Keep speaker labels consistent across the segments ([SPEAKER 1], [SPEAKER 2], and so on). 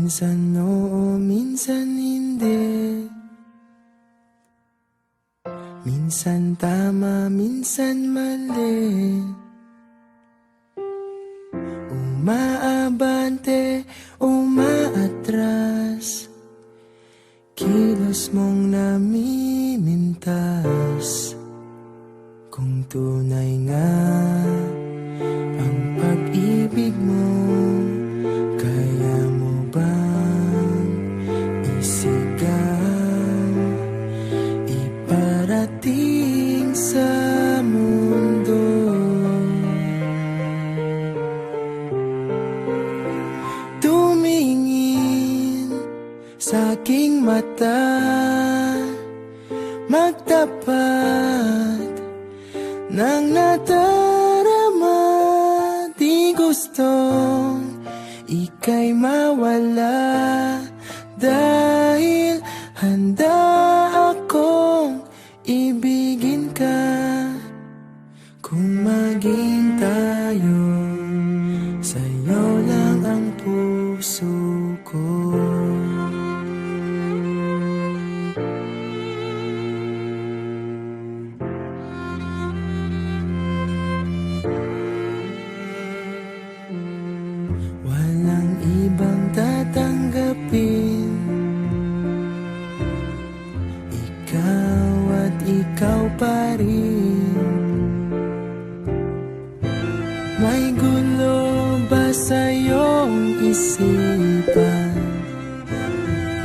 [SPEAKER 1] Minsan oo, minsan hindi. Minsan tama, minsan mali. Umaabante, umaatras. Kilos mong namimintas. Kung tunay nga ang pag-ibig mo, kaya mo bang isigaw, iparating sa mundo? Tumingin sa aking mata, magtapat nang nadarama. Di gustong ika'y mawala, dahil handa akong ibigin ka. Kung maging tayo, sa'yo lang ang puso ko. Walang ibang tatanggapin, ikaw at ikaw pa rin. May gulo ba sa iyong isipan?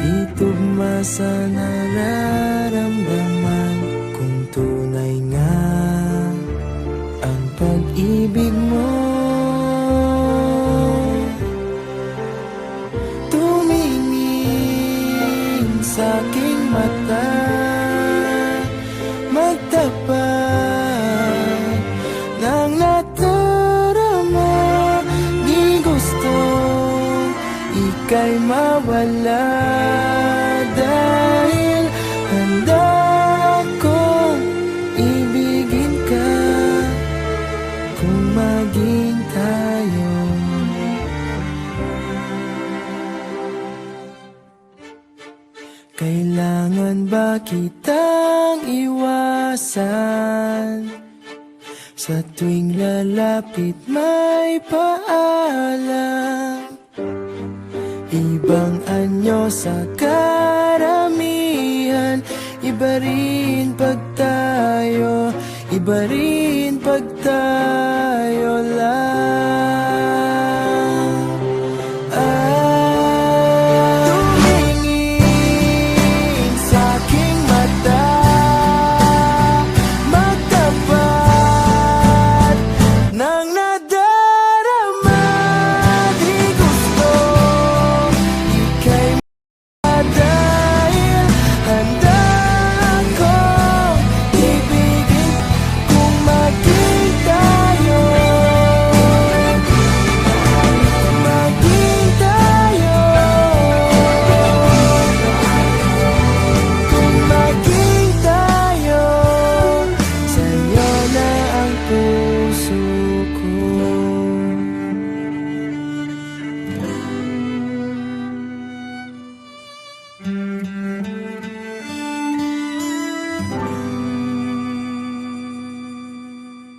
[SPEAKER 1] Di tugma sa nararamdaman. Kung tunay nga ang pag-ibig mo, sa aking mata, magtapat nang nadarama. Di gusto ika'y mawala, dahil handa akong ibigin ka. Kung maging tayo, kailangan ba kitang iwasan? Sa tuwing lalapit may paalam, ibang anyo sa karamihan. Iba rin pag tayo, iba rin pag tayo lang.